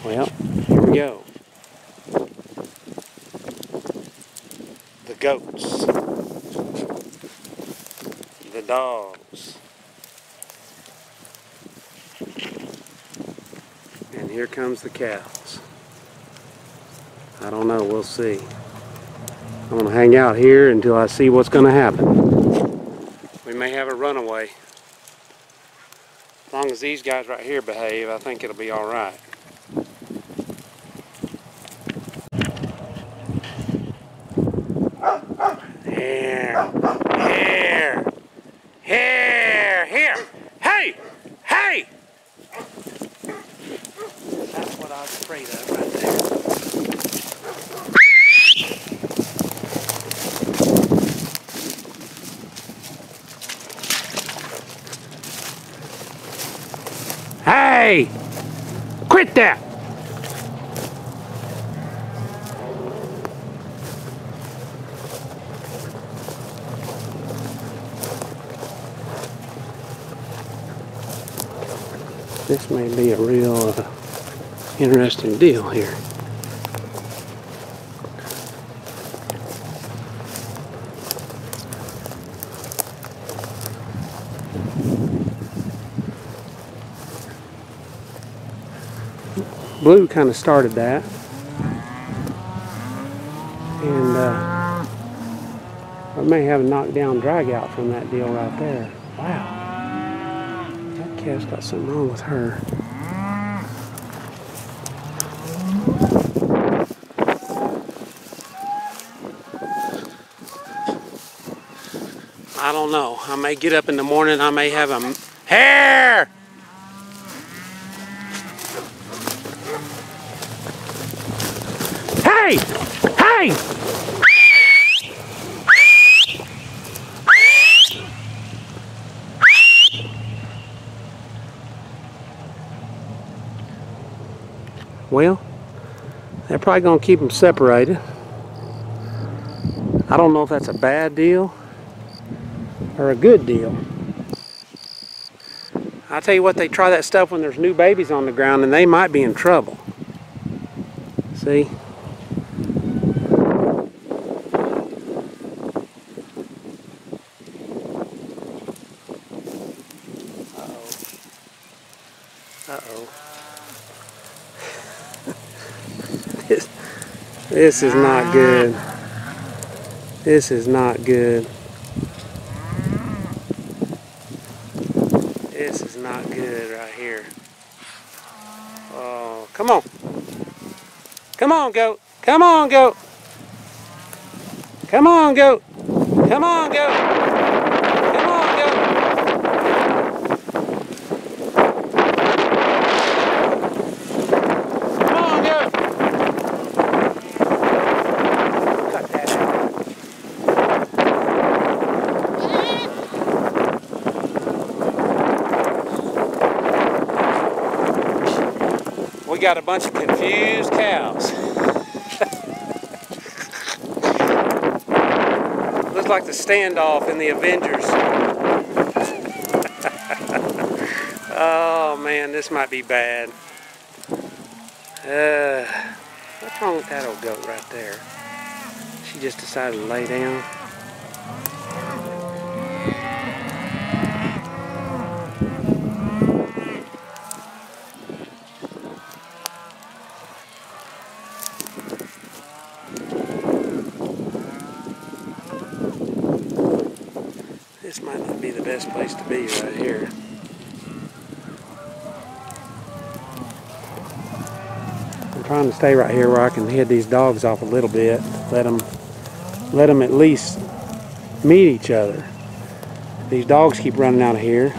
Well, here we go. The goats. The dogs. And here comes the cows. I don't know, we'll see. I'm going to hang out here until I see what's going to happen. We may have a runaway. As long as these guys right here behave, I think it'll be all right. Here, here, here, here. Hey, hey! That's what I was afraid of right there. Hey! Quit that! This may be a real interesting deal here. Blue kind of started that, and I may have a knockdown drag out from that deal right there. Wow, that calf's got something wrong with her. I don't know. I may get up in the morning. I may have a hair. Hey! Hey! Well, they're probably going to keep them separated. I don't know if that's a bad deal or a good deal. I'll tell you what, they try that stuff when there's new babies on the ground and they might be in trouble. See? Uh-oh. This is not good. This is not good. This is not good right here. Oh, come on. Come on, goat. Come on, goat. Come on, goat. Come on, goat. Come on, goat. Come on, goat. Cut that out. We got a bunch of confused cows. Looks like the standoff in the Avengers. Oh man, this might be bad. What's wrong with that old goat right there? She just decided to lay down. This might not be the best place to be right here. I'm trying to stay right here where I can head these dogs off a little bit. Let them at least meet each other. These dogs keep running out of here.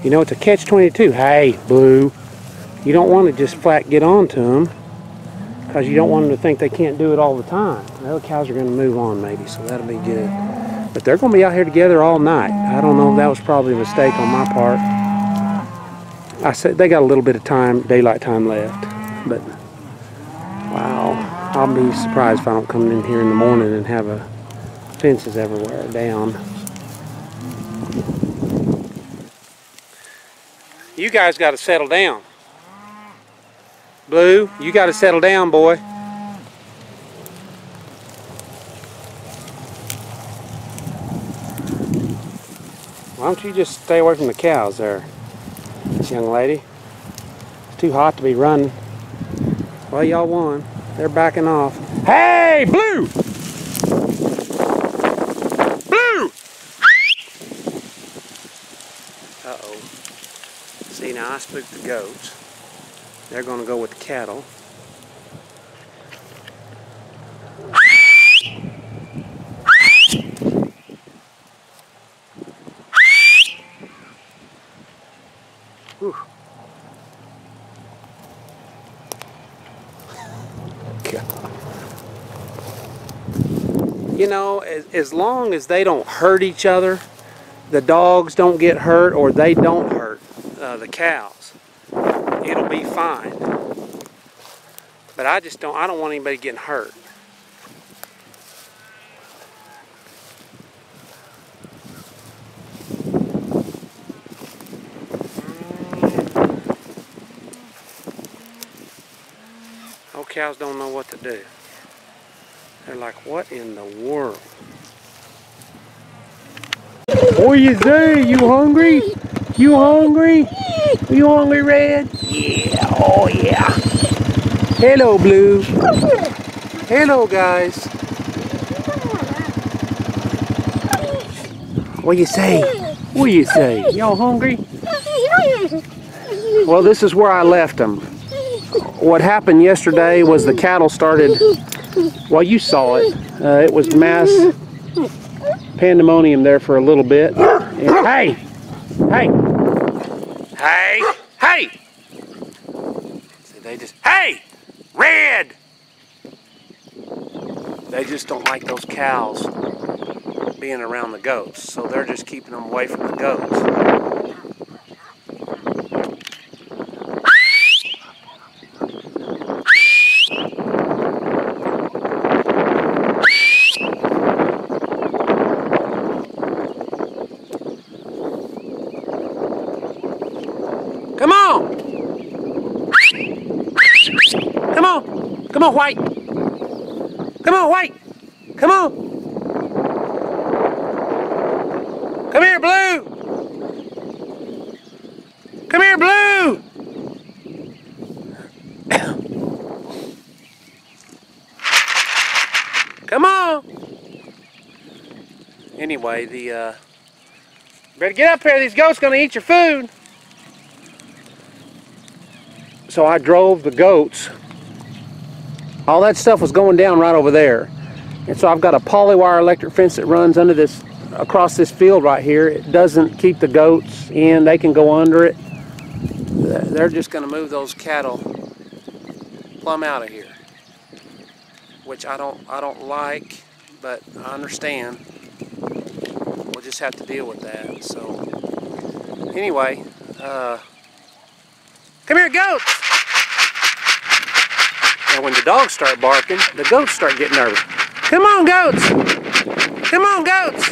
You know, it's a catch-22. Hey, Blue. You don't want to just flat get on to them because you don't want them to think they can't do it all the time. The other cows are going to move on maybe, so that'll be good. But they're going to be out here together all night. I don't know if that was probably a mistake on my part. I said they got a little bit of time, daylight time left. But, wow. I'll be surprised if I don't come in here in the morning and have fences everywhere down. You guys got to settle down. Blue, you got to settle down, boy. Why don't you just stay away from the cows there, young lady? It's too hot to be running. Well, y'all won. They're backing off. Hey, Blue! Blue! Uh-oh. See, now I spooked the goats. They're going to go with the cattle. Whew. You know, as long as they don't hurt each other, the dogs don't get hurt or they don't hurt the cows, it'll be fine. But I don't want anybody getting hurt. Old cows don't know what to do. They're like, what in the world? What you say? You hungry? You hungry? You hungry, Red? Yeah, oh yeah. Hello, Blue. Hello, guys. What you say? What you say? Y'all hungry? Well, this is where I left them. What happened yesterday was the cattle started, well, you saw it. It was mass pandemonium there for a little bit. And, hey! Hey! Hey! Hey! See, they just, hey! Red! They just don't like those cows being around the goats, so they're just keeping them away from the goats. Come on! Come on! Come on, White! Come on, White! Come on! Come here, Blue! Come here, Blue! Come on! Anyway, better get up here, these goats gonna eat your food. So I drove the goats. All that stuff was going down right over there. And so I've got a polywire electric fence that runs under this, across this field right here. It doesn't keep the goats in, they can go under it. They're just gonna move those cattle plumb out of here. Which I don't like, but I understand. We'll just have to deal with that. So anyway, come here, goats! And when the dogs start barking, the goats start getting nervous. Come on, goats! Come on, goats!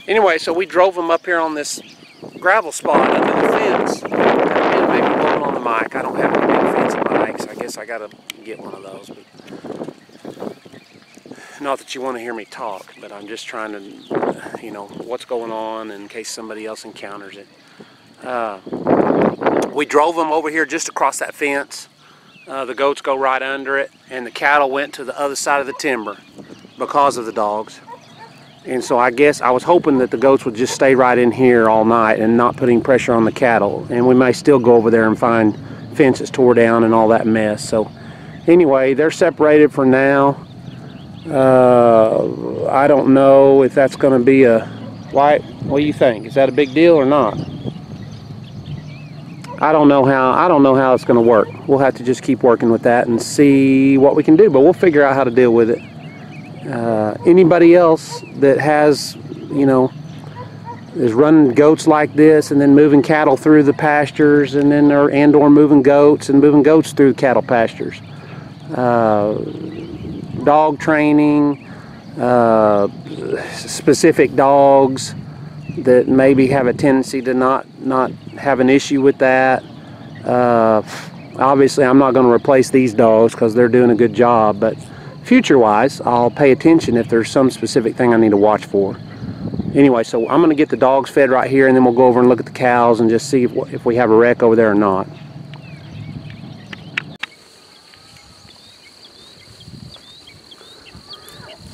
And, anyway, so we drove them up here on this gravel spot under the fence. And maybe blowing on the mic. I don't have any big fancy mics. I guess I gotta get one of those. But not that you want to hear me talk, but I'm just trying to, you know, what's going on in case somebody else encounters it. We drove them over here just across that fence. The goats go right under it, and the cattle went to the other side of the timber because of the dogs. And so I guess I was hoping that the goats would just stay right in here all night and not putting pressure on the cattle. And we may still go over there and find fences tore down and all that mess. So anyway, they're separated for now. I don't know if that's going to be a... What do you think? Is that a big deal or not? I don't know how it's going to work. We'll have to just keep working with that and see what we can do, but we'll figure out how to deal with it. Anybody else that has, you know, is running goats like this and then moving cattle through the pastures and then or moving goats through the cattle pastures. Dog training, specific dogs, that maybe have a tendency to not have an issue with that. Obviously, I'm not going to replace these dogs because they're doing a good job, but future-wise, I'll pay attention if there's some specific thing I need to watch for. Anyway, so I'm going to get the dogs fed right here, and then we'll go over and look at the cows and just see if we have a wreck over there or not.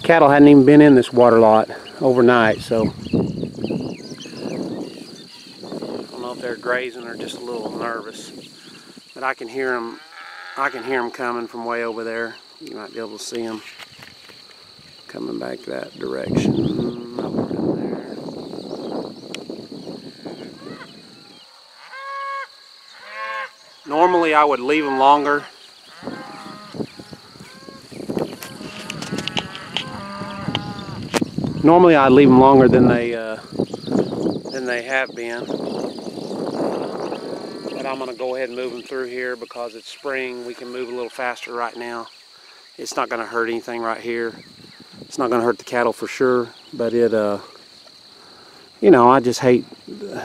Cattle hadn't even been in this water lot overnight, so I don't know if they're grazing or just a little nervous. But I can hear them. I can hear them coming from way over there. You might be able to see them coming back that direction. Over in there. Normally I would leave them longer. Normally I'd leave them longer than they have been. But I'm going to go ahead and move them through here because it's spring. We can move a little faster right now. It's not going to hurt anything right here. It's not going to hurt the cattle for sure, but it, you know, I just hate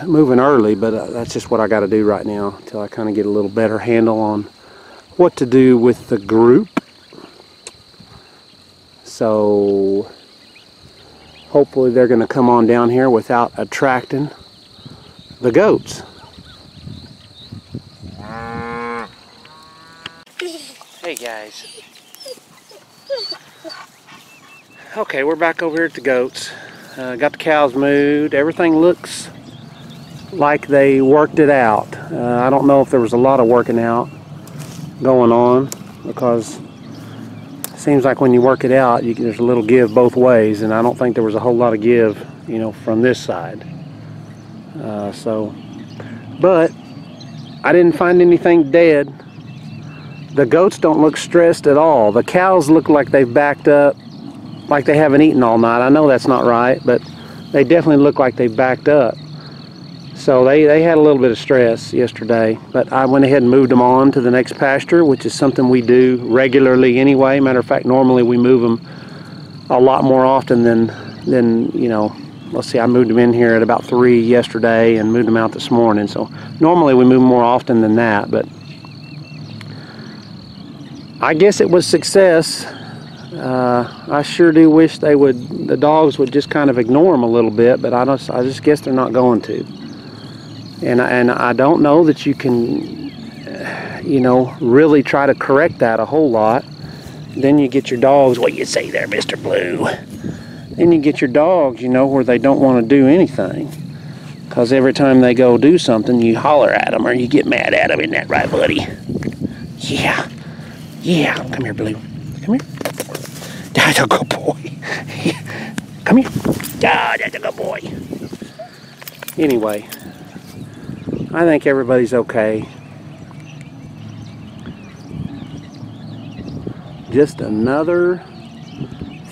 moving early, but that's just what I got to do right now until I kind of get a little better handle on what to do with the group. So hopefully they're going to come on down here without attracting the goats. Hey guys. Okay, we're back over here at the goats. Got the cows moved. Everything looks like they worked it out. I don't know if there was a lot of working out going on, because it seems like when you work it out, there's a little give both ways, and I don't think there was a whole lot of give, you know, from this side. But I didn't find anything dead. The goats don't look stressed at all. The cows look like they've backed up, like they haven't eaten all night. I know that's not right, but they definitely look like they've backed up. So they had a little bit of stress yesterday, but I went ahead and moved them on to the next pasture, which is something we do regularly anyway. Matter of fact, normally we move them a lot more often than you know. Let's see, I moved them in here at about 3 yesterday and moved them out this morning. So normally we move more often than that, but I guess it was success. I sure do wish the dogs would just kind of ignore them a little bit, but I just guess they're not going to. And I don't know that you can, you know, really try to correct that a whole lot. Then you get your dogs, what you say there, Mr. Blue? Then you get your dogs, you know, where they don't want to do anything. Because every time they go do something, you holler at them or you get mad at them. Isn't that right, buddy? Yeah. Yeah. Come here, Blue. Come here. That's a good boy. Come here. Ah, that's a good boy. Anyway, I think everybody's okay. Just another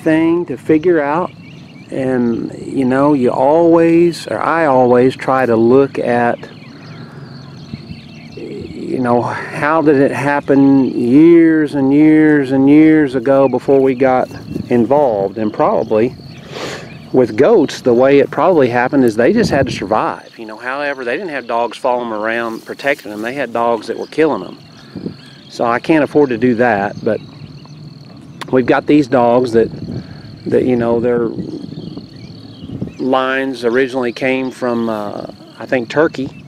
thing to figure out. And you know, I always try to look at, you know, how did it happen years and years and years ago before we got involved. And probably with goats, the way it probably happened is they just had to survive. You know, however, they didn't have dogs following them around protecting them. They had dogs that were killing them. So I can't afford to do that. But we've got these dogs that you know, their lines originally came from I think Turkey.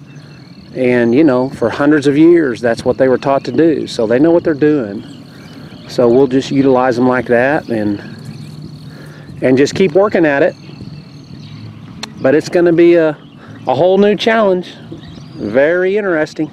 And you know, for hundreds of years, that's what they were taught to do. So they know what they're doing. So we'll just utilize them like that and just keep working at it. But it's going to be a whole new challenge. Very interesting.